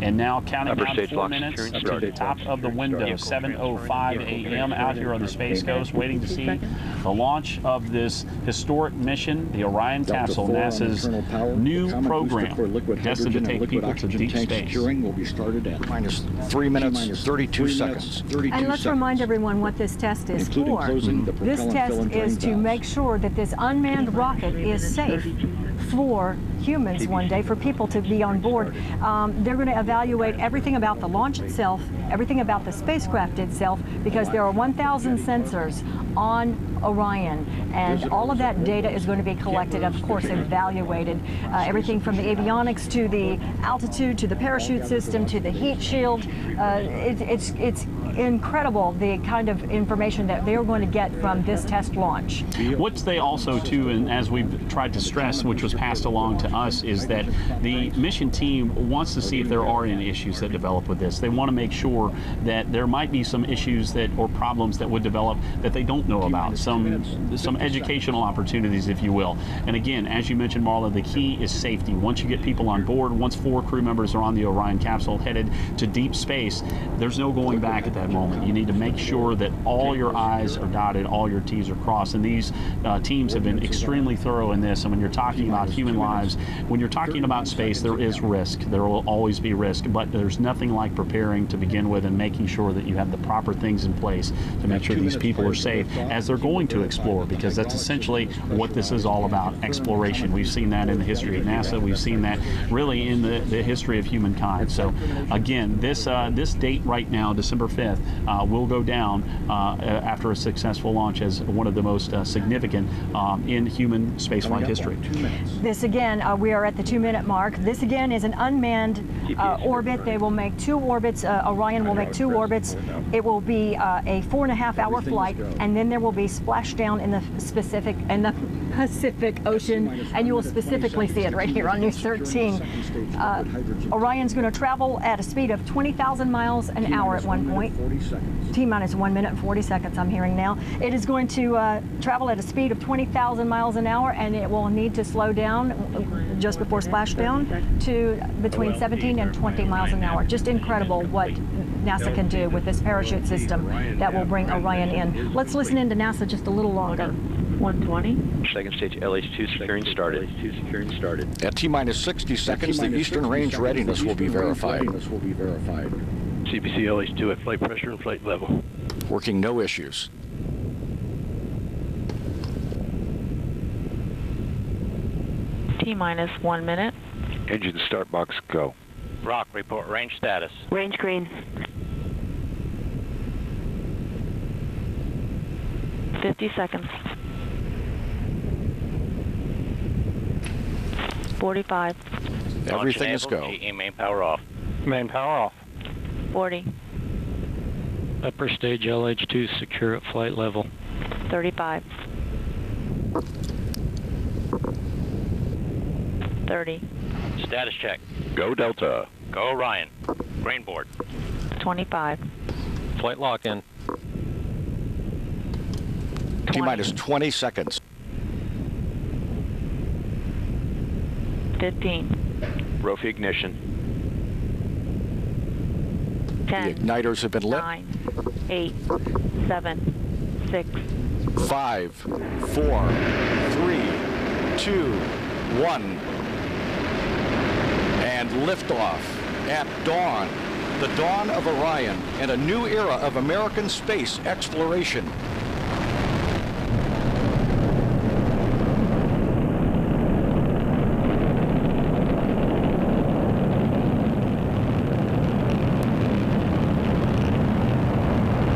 And now counting Upper down stage 4 launch minutes securing to the started. top of the window, 7:05 a.m. out here on the Space Coast, waiting to see the launch of this historic mission, the Orion capsule, NASA's new program destined to take people to deep space. Curing will be started at minus 3 minutes, 32 seconds. And let's remind everyone what this test is for. This test is to make sure that this unmanned rocket is safe for humans one day, for people to be on board. They're going to evaluate everything about the launch itself, everything about the spacecraft itself, because there are 1,000 sensors on Orion, and all of that data is going to be collected and, of course, evaluated. Everything from the avionics to the altitude to the parachute system to the heat shield. It's incredible the kind of information that they're going to get from this test launch. What they also, too, and as we've tried to stress, which was passed along to us, is that the mission team wants to see if there are any issues that develop with this. They want to make sure that there might be some issues that or problems that would develop that they don't know about, some educational opportunities, if you will. And again, as you mentioned, Marla, the key is safety. Once you get people on board, once 4 crew members are on the Orion capsule headed to deep space, there's no going back at that moment. You need to make sure that all your I's are dotted, all your T's are crossed. And these teams have been extremely thorough in this. And when you're talking about human lives, when you're talking about space, there is risk. There will always be risk, but there's nothing like preparing to begin with and making sure that you have the proper things in place to make sure these people are safe as they're going to explore, because that's essentially what this is all about, exploration. We've seen that in the history of NASA. We've seen that really in the history of humankind. So again, this date right now, December 5th, will go down after a successful launch as one of the most significant in human spaceflight history. This again, we are at the 2-minute mark. This again is an unmanned orbit. They will make 2 orbits. Orion will make 2 orbits. It will be a 4.5-hour flight, and then there will be splashdown in the Pacific Ocean, and you will specifically see it right here on News 13. Orion's going to travel at a speed of 20,000 miles an hour at one point. T-minus 1 minute and 40 seconds, I'm hearing now. It is going to travel at a speed of 20,000 miles an hour, and it will need to slow down just before splashdown to between 17 and 20 miles an hour. Just incredible what NASA can do with this parachute system that will bring Orion in. Let's listen in to NASA just a little longer. 120. Second stage LH2 securing started. At T-minus 60 seconds, the Eastern Range readiness will be verified. CPC LH2 at flight pressure and flight level. Working no issues. T-minus 1 minute. Engine start box go. Rock, report range status. Range green. 50 seconds. 45. Everything is go. GE main power off. Main power off. 40. Upper stage LH2 secure at flight level. 35. 30. Status check. Go Delta. Go Orion. Grain board. 25. Flight lock in. T-minus 20 seconds. 15. Rofi ignition. 10. The igniters have been lit. 9. 8. 7. 6. 5, 4, 3, 2, 1. And liftoff at dawn. The dawn of Orion and a new era of American space exploration.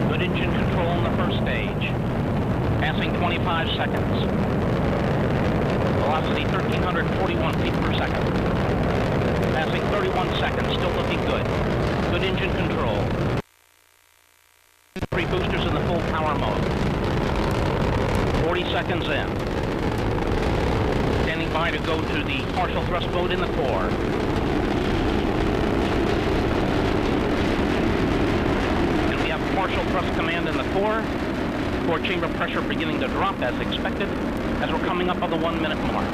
Good engine control in the first stage. Passing 25 seconds. Velocity 1,341 feet per second. Passing 31 seconds, still looking good. Good engine control. 3 boosters in the full power mode. 40 seconds in. Standing by to go to the partial thrust mode in the core. And we have partial thrust command in the core. Core chamber pressure beginning to drop as expected as we're coming up on the 1 minute mark.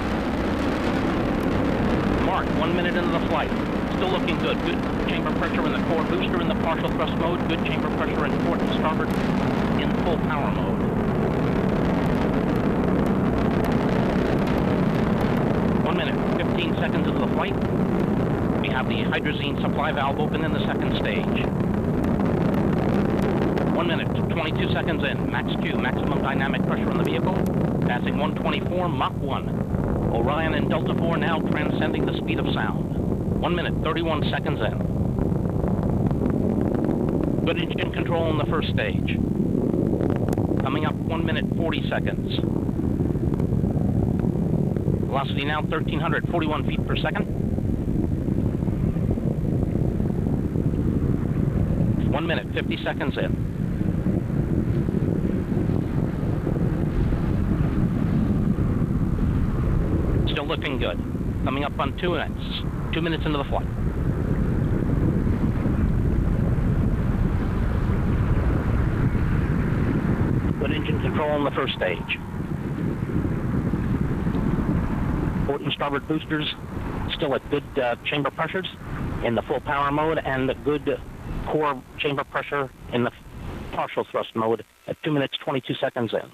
1 minute into the flight. Still looking good. Good chamber pressure in the core booster in the partial thrust mode. Good chamber pressure in port and starboard in full power mode. One minute, 15 seconds into the flight. We have the hydrazine supply valve open in the second stage. 1 minute, 22 seconds in. Max Q, maximum dynamic pressure in the vehicle. Passing 124, Mach 1. Orion and Delta IV now transcending the speed of sound. 1 minute, 31 seconds in. Good engine control in the first stage. Coming up 1 minute, 40 seconds. Velocity now 1,341 feet per second. 1 minute, 50 seconds in. Still looking good. Coming up on 2 minutes. 2 minutes into the flight. Good engine control in the first stage. Port and starboard boosters still at good chamber pressures in the full power mode, and the good core chamber pressure in the partial thrust mode at 2 minutes, 22 seconds in.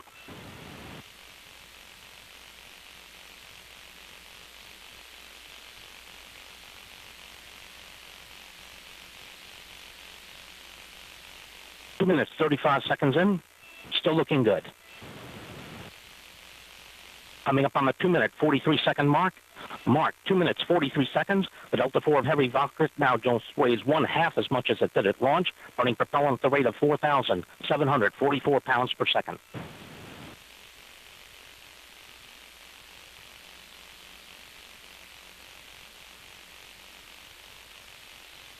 Two minutes, 35 seconds in, still looking good. Coming up on the 2 minute, 43 second mark. 2 minutes, 43 seconds. The Delta IV of heavy Valkyrie now just weighs 1/2 as much as it did at launch, burning propellant at the rate of 4,744 pounds per second.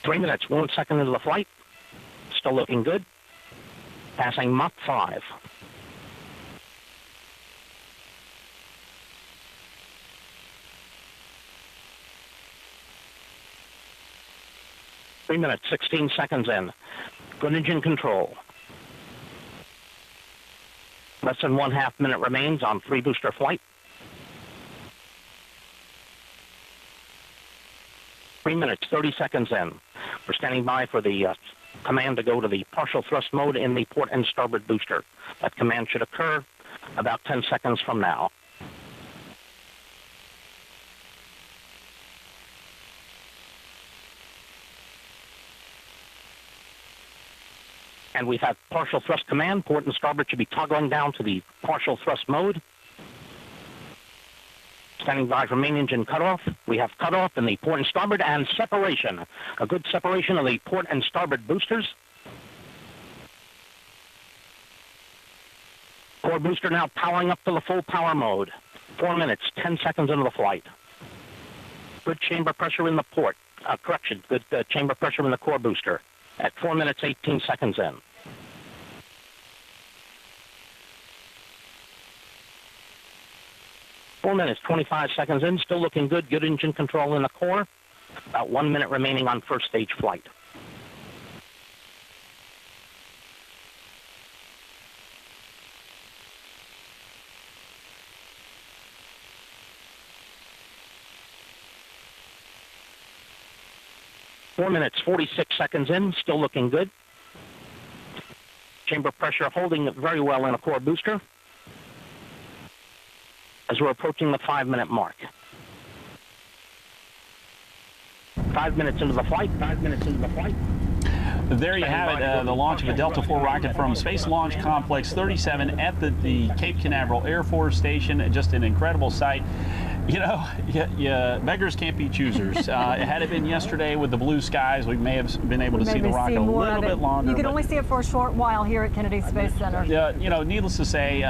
Three minutes, 1 second into the flight. Still looking good. Passing Mach 5. Three minutes, 16 seconds in. Good engine control. Less than 1/2 minute remains on 3 booster flight. 3 minutes, 30 seconds in. We're standing by for the command to go to the partial thrust mode in the port and starboard booster. That command should occur about 10 seconds from now. And we've had partial thrust command. Port and starboard should be toggling down to the partial thrust mode. Standing by for main engine cutoff. We have cutoff in the port and starboard and separation. A good separation of the port and starboard boosters. Core booster now powering up to the full power mode. 4 minutes, 10 seconds into the flight. Good chamber pressure in the port. Correction, good chamber pressure in the core booster at 4 minutes, 18 seconds in. Four minutes, 25 seconds in, still looking good. Good engine control in the core. About 1 minute remaining on first stage flight. Four minutes, 46 seconds in, still looking good. Chamber pressure holding very well in a core booster as we're approaching the 5 minute mark. 5 minutes into the flight, 5 minutes into the flight. There you have it, the launch of a Delta IV rocket from Space Launch Complex 37 at the Cape Canaveral Air Force Station. Just an incredible sight. You know, beggars can't be choosers. Had it been yesterday with the blue skies, we may have been able to see the rocket a little bit longer. You could only see it for a short while here at Kennedy Space Center. You know, needless to say,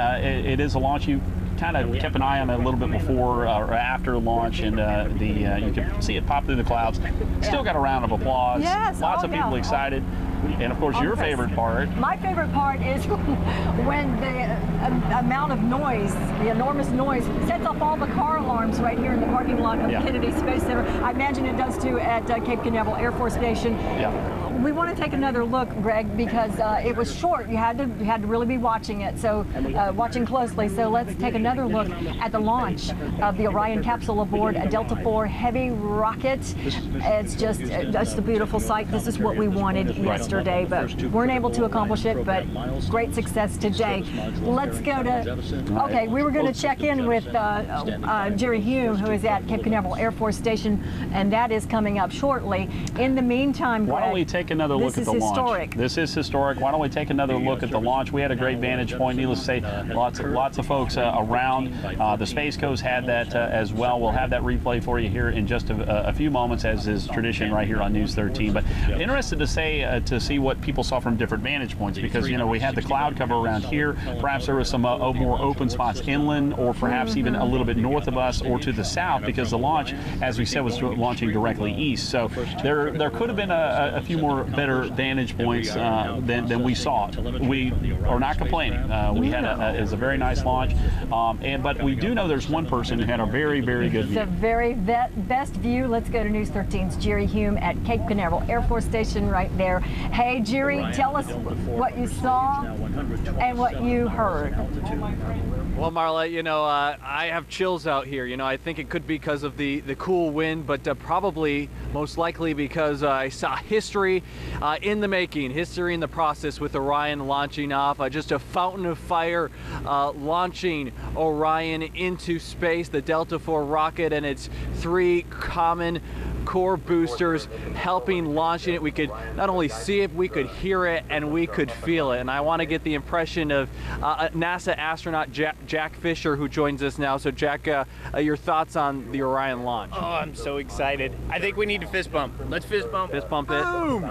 it is a launch. You kind of kept an eye on it a little bit before or after launch, and you could see it pop through the clouds. Still got a round of applause. Yes, lots of people excited. And of course, your favorite part. My favorite part is when the amount of noise, the enormous noise, sets off all the car alarms right here in the parking lot of Kennedy Space Center. I imagine it does too at Cape Canaveral Air Force Station. Yeah. we want to take another look, Greg, because it was short. You had to really be watching it, so watching closely. So let's take another look at the launch of the Orion capsule aboard a Delta IV Heavy rocket. It's just a beautiful sight. This is what we wanted yesterday, but weren't able to accomplish it. But great success today. Let's go to. Okay, we were going to check in with Jerry Hume, who is at Cape Canaveral Air Force Station, and that is coming up shortly. In the meantime, Greg, why don't we take another look at the launch? This is historic. Why don't we take another look at the launch? We had a great vantage point. Needless to say, lots of folks around. The Space Coast had that as well. We'll have that replay for you here in just a few moments, as is tradition right here on News 13. But interested to see what people saw from different vantage points, because we had the cloud cover around here. Perhaps there was some more open spots inland, or perhaps even a little bit north of us or to the south, because the launch, as we said, was launching directly east. So there could have been a few more better vantage points than we saw. We are not complaining. We had it was a very nice launch, but we do know there's one person who had a very, very good view. The very best view. Let's go to News 13's Jerry Hume at Cape Canaveral Air Force Station right there. Hey, Jerry, tell us what you saw and what you heard. Well, Marla, I have chills out here. I think it could be because of the cool wind, but probably most likely because I saw history in the making, history in the process with Orion launching off. Just a fountain of fire launching Orion into space, the Delta IV rocket and its 3 common core boosters helping launching it. We could not only see it, we could hear it, and we could feel it. And I want to get the impression of NASA astronaut Jack Fisher, who joins us now. So Jack, your thoughts on the Orion launch? Oh, I'm so excited. I think we need to fist bump. Let's fist bump. Fist bump it. Boom!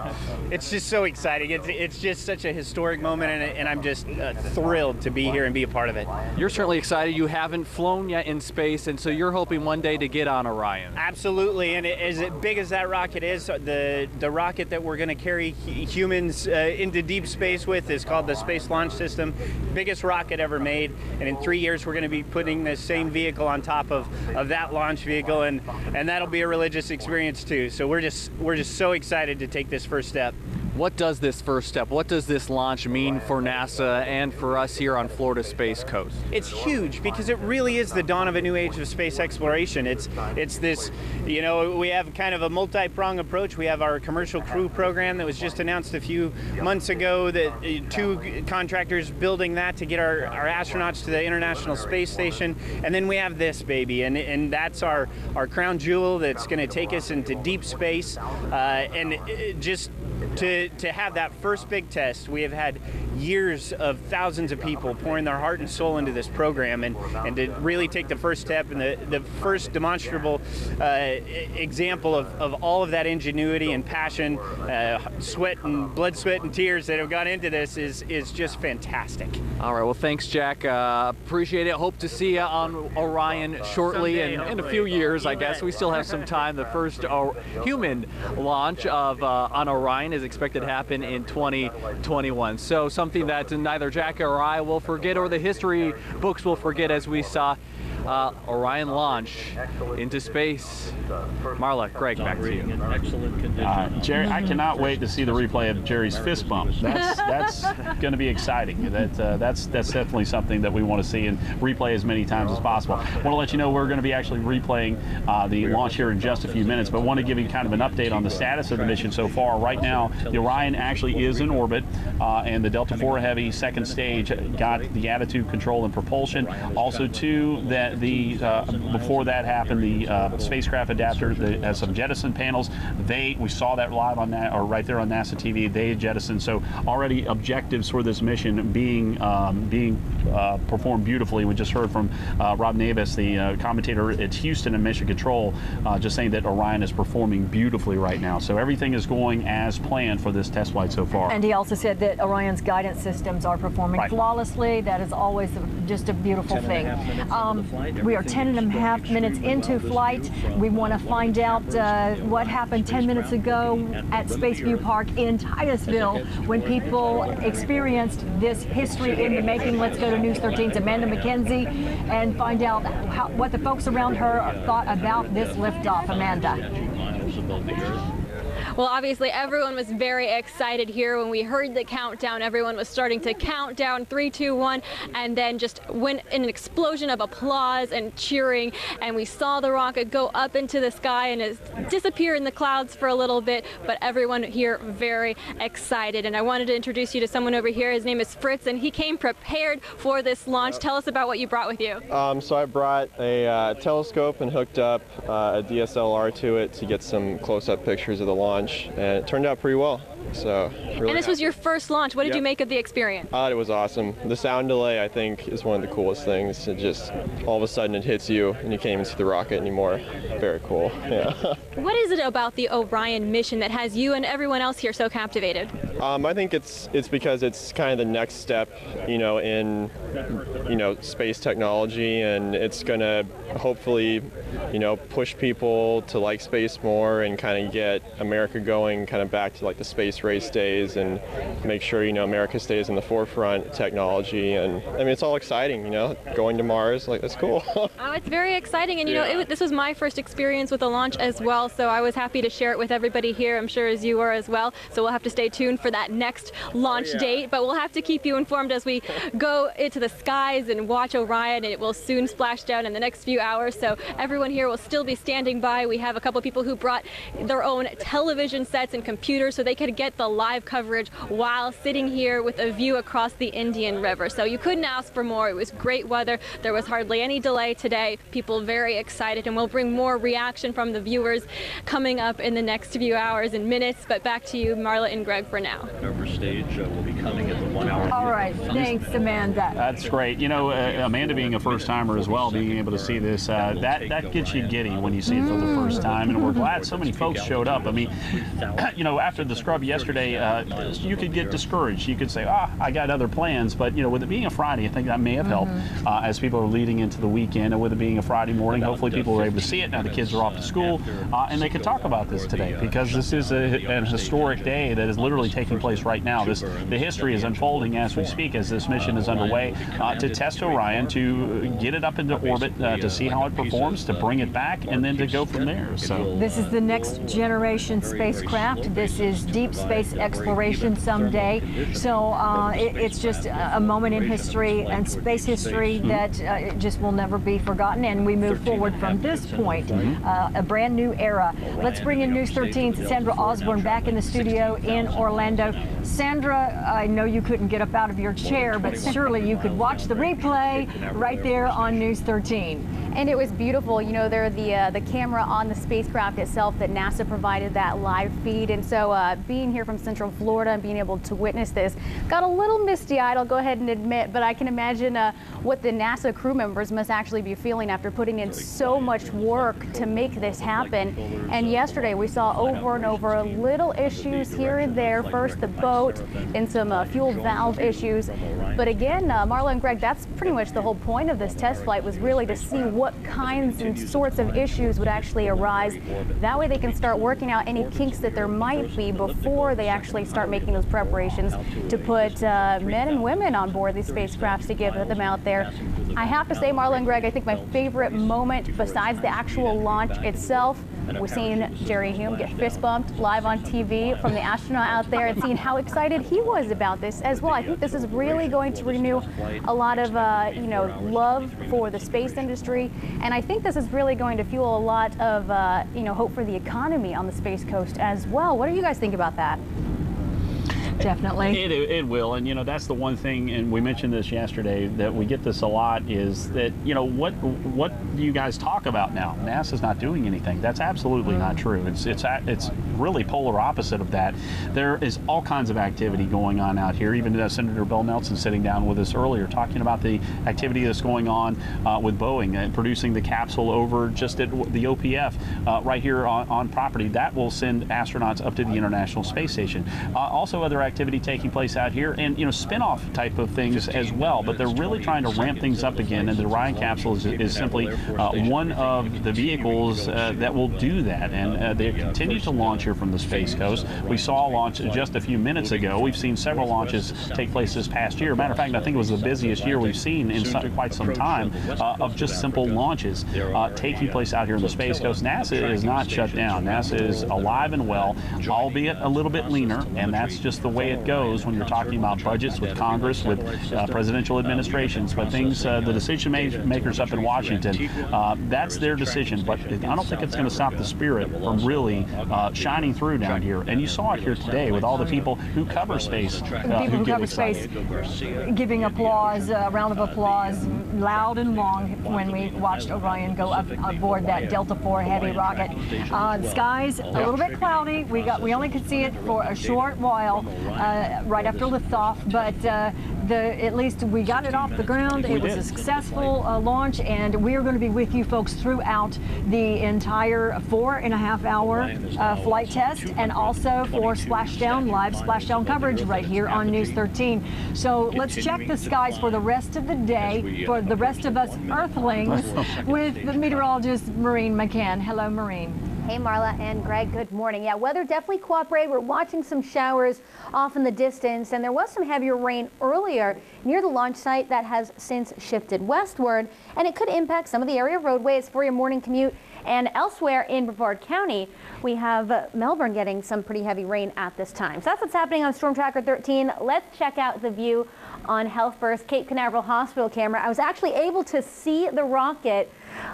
It's just so exciting. It's just such a historic moment, and I'm just thrilled to be here and be a part of it. You're certainly excited. You haven't flown yet in space, and so you're hoping one day to get on Orion. Absolutely, and as big as that rocket is, the rocket that we're going to carry humans into deep space with is called the Space Launch System. Biggest rocket ever made, and in 3 years we're going to be putting the same vehicle on top of that launch vehicle, and that'll be a religious experience too. So we're just so excited to take this first step. What does this first step, what does this launch mean for NASA and for us here on Florida Space Coast? It's huge because it really is the dawn of a new age of space exploration. It's this, we have kind of a multi-pronged approach. We have our commercial crew program that was just announced a few months ago, that 2 contractors building that to get our astronauts to the International Space Station. And then we have this baby, and that's our crown jewel that's going to take us into deep space. Just to have that first big test, we have had years of thousands of people pouring their heart and soul into this program, and to really take the first step and the first demonstrable example of all of that ingenuity and passion, blood, sweat, and tears that have gone into this is just fantastic. All right, well, thanks, Jack. Appreciate it. Hope to see you on Orion shortly. Someday, in a few years, I guess. We still have some time. The first human launch on Orion is expected to happen in 2021. So something that neither Jack or I will forget, or the history books will forget, as we saw Orion launch into space. Marla, Greg, back to you. Jerry, I cannot wait to see the replay of Jerry's fist bump. That's going to be exciting. That's definitely something that we want to see and replay as many times as possible. I want to let you know we're going to be actually replaying the launch here in just a few minutes, but want to give you kind of an update on the status of the mission so far. Right now, the Orion actually is in orbit, and the Delta IV Heavy second stage got the attitude control and propulsion. Also, too, that before that happened, the spacecraft adapter has some jettison panels. We saw that live on that, or right there on NASA TV. They jettisoned. So already objectives for this mission being performed beautifully. We just heard from Rob Navis, the commentator at Houston and Mission Control, just saying that Orion is performing beautifully right now. So everything is going as planned for this test flight so far. And he also said that Orion's guidance systems are performing flawlessly. That is always just a beautiful thing. We are 10.5 minutes into flight. We want to find out what happened 10 minutes ago at Spaceview Park in Titusville when people experienced this history in the making. Let's go to News 13's Amanda McKenzie and find out what the folks around her thought about this liftoff. Amanda. Well, obviously everyone was very excited here when we heard the countdown. Everyone was starting to count down 3, 2, 1, and then just went in an explosion of applause and cheering. And we saw the rocket go up into the sky and disappear in the clouds for a little bit. But everyone here very excited. And I wanted to introduce you to someone over here. His name is Fritz, and he came prepared for this launch. Tell us about what you brought with you. So I brought a telescope and hooked up a DSLR to it to get some close-up pictures of the launch, and it turned out pretty well. So really and this was your first launch. What did you make of the experience? It was awesome. The sound delay, I think, is one of the coolest things. It just, all of a sudden it hits you and you can't even see the rocket anymore. Very cool. Yeah. What is it about the Orion mission that has you and everyone else here so captivated? I think it's because it's kind of the next step, in, space technology, and it's going to hopefully, push people to like space more and kind of get America going kind of back to like the space race days and make sure, America stays in the forefront of technology. And I mean, it's all exciting, going to Mars, like that's cool. Oh, it's very exciting. And this was my first experience with a launch as well. So I was happy to share it with everybody here. I'm sure as you were as well. So we'll have to stay tuned for that next launch date, but we'll have to keep you informed as we go into the skies and watch Orion. It will soon splash down in the next few hours. So everyone here will still be standing by. We have a couple people who brought their own television sets and computers so they could get the live coverage while sitting here with a view across the Indian River. So you couldn't ask for more. It was great weather. There was hardly any delay today. People very excited, and we'll bring more reaction from the viewers coming up in the next few hours and minutes. But back to you, Marla and Greg, for now. Over stage will be coming at the 1 hour. All right, thanks, Amanda. That's great. Amanda being a first-timer as well, being able to see this, that gets you giddy when you see it for the first time, and we're glad so many folks showed up. I mean, after the scrub yesterday, you could get discouraged. You could say, I got other plans, but with it being a Friday, I think that may have helped as people are leading into the weekend. And with it being a Friday morning, hopefully people were able to see it. Now the kids are off to school, and they could talk about this today, because this is an historic day that is literally taking place right now. The history is unfolding as we speak, as this mission is underway to test Orion, to get it up into orbit, to see how it performs, to bring it back, and then to go from there. So this is the next generation spacecraft. This is deep space exploration someday. So it's just a moment in history and space history that just will never be forgotten. And we move forward from this point, a brand new era. Let's bring in News 13's Sandra Osborne back in the studio in Orlando. Sandra, I know you couldn't get up out of your chair, but surely you could watch the replay right there on News 13. And it was beautiful. They're the camera on the spacecraft itself that NASA provided that live feed. And so being here from Central Florida and being able to witness this got a little misty-eyed, I'll go ahead and admit, but I can imagine what the NASA crew members must actually be feeling after putting in so much work to make this happen. And yesterday we saw over and over little issues here and there. First the boat and some fuel valve issues. But again, Marla and Greg, that's pretty much the whole point of this test flight, was really to see what kinds and sorts of issues would actually arise. That way they can start working out any kinks that there might be before they actually start making those preparations to put men and women on board these spacecrafts to get them out there. I have to say, Marla and Greg, I think my favorite moment besides the actual launch itself was seeing Jerry Hume get fist bumped live on TV from the astronaut out there and seeing how excited he was about this as well. I think this is really going to renew a lot of love for the space industry, and I think this is really going to fuel a lot of hope for the economy on the Space Coast as well. What do you guys think about that? Definitely. It will, and that's the one thing, and we mentioned this yesterday, that we get this a lot, is that what do you guys talk about now? NASA's not doing anything. That's absolutely not true. It's really polar opposite of that. There is all kinds of activity going on out here. Even Senator Bill Nelson sitting down with us earlier talking about the activity that's going on with Boeing and producing the capsule over just at the OPF right here on property. That will send astronauts up to the International Space Station. Also other activity taking place out here, and spin-off type of things as well. But they're really trying to ramp things up again, and the Orion capsule is simply one of the vehicles that will do that. And they continue to launch here from the Space Coast. We saw a launch just a few minutes ago. We've seen several launches take place this past year. Matter of fact, I think it was the busiest year we've seen in quite some time of just simple launches taking place out here in the Space Coast. NASA is not shut down. NASA is alive and well, albeit a little bit leaner, and that's just the way it goes when you're talking about budgets with Congress, with presidential administrations. But things, the decision makers up in Washington, that's their decision. But I don't think it's going to stop the spirit from really shining through down here. And you saw it here today with all the people who cover space, who cover space, giving applause, a round of applause, loud and long, when we watched Orion go up aboard that Delta IV Heavy rocket. The skies a little bit cloudy. We only could see it for a short while right after liftoff, but at least we got it off the ground. It was a successful launch, and we are going to be with you folks throughout the entire 4.5-hour flight test, and also for splashdown, live splashdown coverage right here on News 13. So let's check the skies for the rest of the day, for the rest of us Earthlings, with the meteorologist Maureen McCann. Hello, Maureen. Hey, Marla and Greg, good morning. Yeah, weather definitely cooperated. We're watching some showers off in the distance, and there was some heavier rain earlier near the launch site that has since shifted westward, and it could impact some of the area roadways for your morning commute. And elsewhere in Brevard County, we have Melbourne getting some pretty heavy rain at this time. So that's what's happening on Storm Tracker 13. Let's check out the view on Health First Cape Canaveral Hospital camera. I was actually able to see the rocket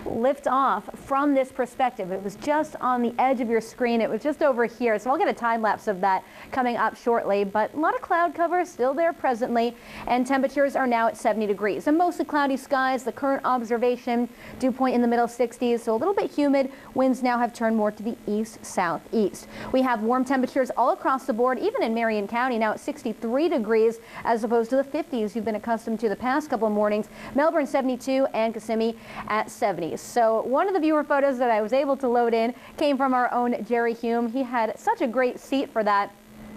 lift off from this perspective. It was just on the edge of your screen. It was just over here. So I'll get a time lapse of that coming up shortly. But a lot of cloud cover still there presently, and temperatures are now at 70 degrees. And mostly cloudy skies. The current observation dew point in the middle 60s, so a little bit humid. Winds now have turned more to the east-southeast. We have warm temperatures all across the board, even in Marion County, now at 63 degrees as opposed to the 50s you've been accustomed to the past couple of mornings. Melbourne 72 and Kissimmee at 70s. So one of the viewer photos that I was able to load in came from our own Jerry Hume. He had such a great seat for that,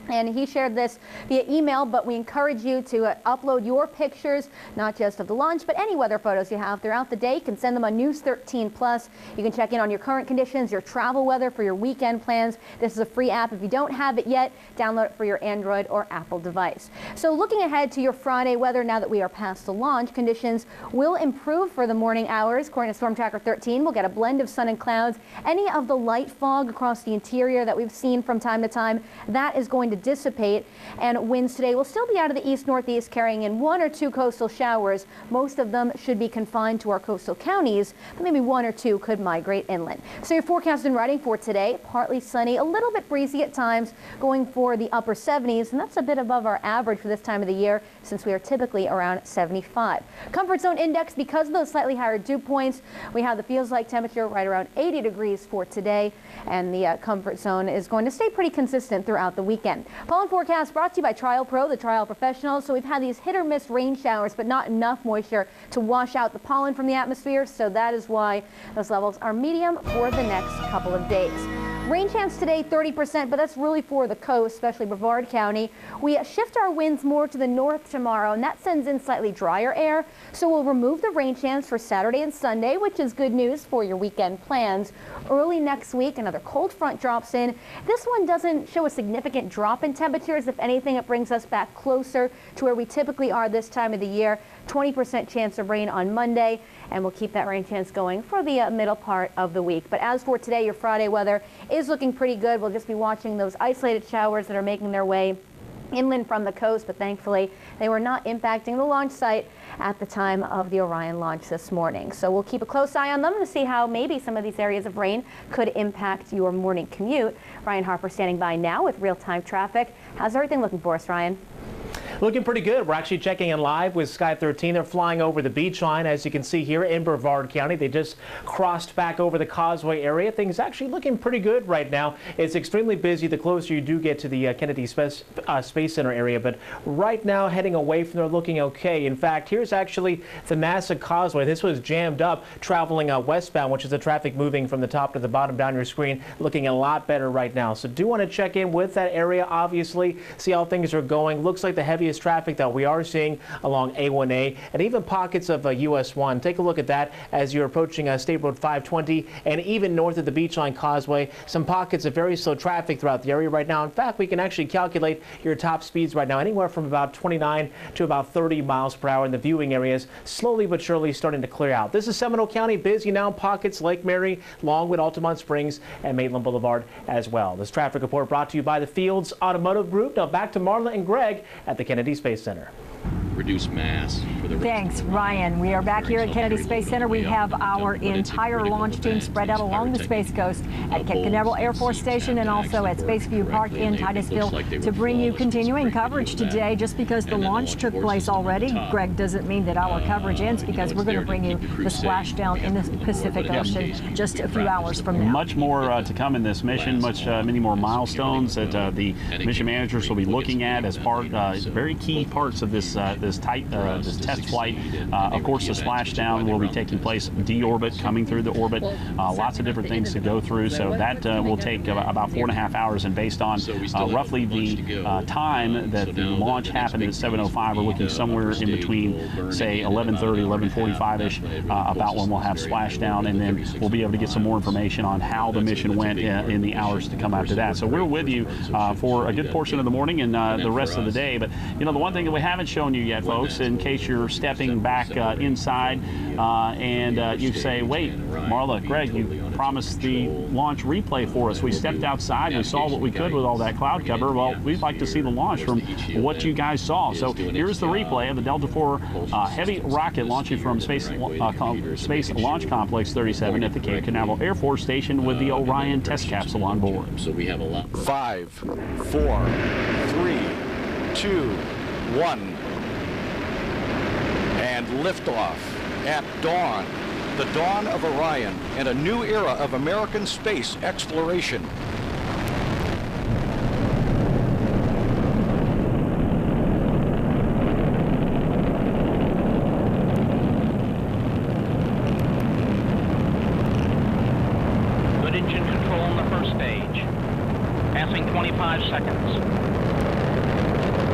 and he shared this via email, but we encourage you to upload your pictures, not just of the launch, but any weather photos you have throughout the day. You can send them on News 13 Plus. You can check in on your current conditions, your travel weather for your weekend plans. This is a free app. If you don't have it yet, download it for your Android or Apple device. So looking ahead to your Friday weather, now that we are past the launch, conditions will improve for the morning hours. According to Storm Tracker 13, we'll get a blend of sun and clouds. Any of the light fog across the interior that we've seen from time to time, that is going to dissipate, and winds today will still be out of the east-northeast, carrying in 1 or 2 coastal showers. Most of them should be confined to our coastal counties, but maybe 1 or 2 could migrate inland. So your forecast and writing for today: partly sunny, a little bit breezy at times, going for the upper 70s, and that's a bit above our average for this time of the year, since we are typically around 75. Comfort zone index, because of those slightly higher dew points, we have the feels like temperature right around 80 degrees for today, and the comfort zone is going to stay pretty consistent throughout the weekend. Pollen forecast brought to you by Trial Pro, the trial professionals. So we've had these hit or miss rain showers, but not enough moisture to wash out the pollen from the atmosphere. So that is why those levels are medium for the next couple of days. Rain chance today, 30%, but that's really for the coast, especially Brevard County. We shift our winds more to the north tomorrow, and that sends in slightly drier air. So we'll remove the rain chance for Saturday and Sunday, which is good news for your weekend plans. Early next week, another cold front drops in. This one doesn't show a significant drop in temperatures. If anything, it brings us back closer to where we typically are this time of the year. 20% chance of rain on Monday, and we'll keep that rain chance going for the middle part of the week. But as for today, your Friday weather is looking pretty good. We'll just be watching those isolated showers that are making their way inland from the coast, but thankfully they were not impacting the launch site at the time of the Orion launch this morning. So we'll keep a close eye on them to see how maybe some of these areas of rain could impact your morning commute. Ryan Harper standing by now with real-time traffic. How's everything looking for us, Ryan? Looking pretty good. We're actually checking in live with Sky 13. They're flying over the beach line, as you can see here in Brevard County. They just crossed back over the Causeway area. Things actually looking pretty good right now. It's extremely busy the closer you do get to the Kennedy Space Center area, but right now heading away from there looking okay. In fact, here's actually the NASA Causeway. This was jammed up traveling westbound, which is the traffic moving from the top to the bottom down your screen, looking a lot better right now. So do want to check in with that area, obviously, see how things are going. Looks like the heaviest traffic that we are seeing along A1A and even pockets of US 1. Take a look at that as you're approaching State Road 520 and even north of the Beachline Causeway. Some pockets of very slow traffic throughout the area right now. In fact, we can actually calculate your top speeds right now anywhere from about 29 to about 30 miles per hour in the viewing areas, slowly but surely starting to clear out. This is Seminole County, busy now, pockets Lake Mary, Longwood, Altamont Springs, and Maitland Boulevard as well. This traffic report brought to you by the Fields Automotive Group. Now back to Marla and Greg at the Kennedy Space Center. Reduce mass for the Thanks, Ryan. We are back here at Kennedy Space Center. We have our entire launch team spread out along the Space Coast at Cape Canaveral Air Force Station and also at Spaceview Park in Titusville to bring you continuing coverage today. Just because the launch took place already, Greg, doesn't mean that our coverage ends, because we're going to bring you the splashdown in the Pacific Ocean just a few hours from now. Much more to come in this mission, many more milestones that the mission managers will be looking at as part, very key parts of this this test flight. Of course, the splashdown will be taking place deorbit, coming through the orbit. Lots of different things to go through, so that will take about 4.5 hours. And based on roughly the time that the launch happened at 7:05, we're looking somewhere in between, say, 11:30, 11:45-ish, about when we'll have splashdown, and then we'll be able to get some more information on how the mission went in the hours to come after that. So we're with you for a good portion of the morning and the rest of the day. But you know, the one thing that we haven't shown you yet, folks, in case you're stepping back inside and you say, wait, Marla, Greg, you promised the launch replay for us. We stepped outside, we saw what we could with all that cloud cover. Well, we'd like to see the launch from what you guys saw. So here's the replay of the Delta IV heavy rocket launching from Space Launch Complex 37 at the Cape Canaveral Air Force Station with the Orion test capsule on board. So we have a lot. 5, 4, 3, 2, 1. And liftoff at dawn, the dawn of Orion and a new era of American space exploration. Good engine control on the first stage. Passing 25 seconds.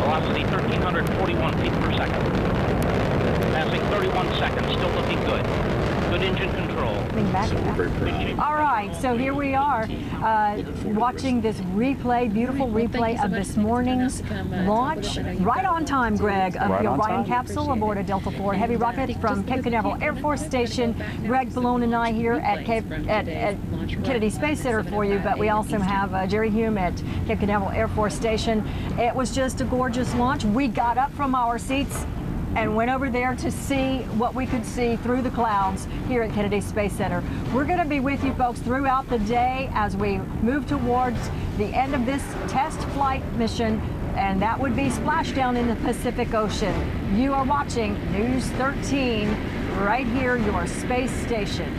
Velocity 1,341 feet per second. Passing 31 seconds, still looking good. Good engine control. All right, so here we are watching this replay, beautiful replay of this morning's launch. Right on time, Greg, of the Orion capsule aboard a Delta IV heavy rocket from Cape Canaveral Air Force Station. Greg Ballone and I here at Kennedy Space Center for you, but we also have Jerry Hume at Cape Canaveral Air Force Station. It was just a gorgeous launch. We got up from our seats and went over there to see what we could see through the clouds here at Kennedy Space Center. We're going to be with you folks throughout the day as we move towards the end of this test flight mission, and that would be splashdown in the Pacific Ocean. You are watching News 13 right here, your space station.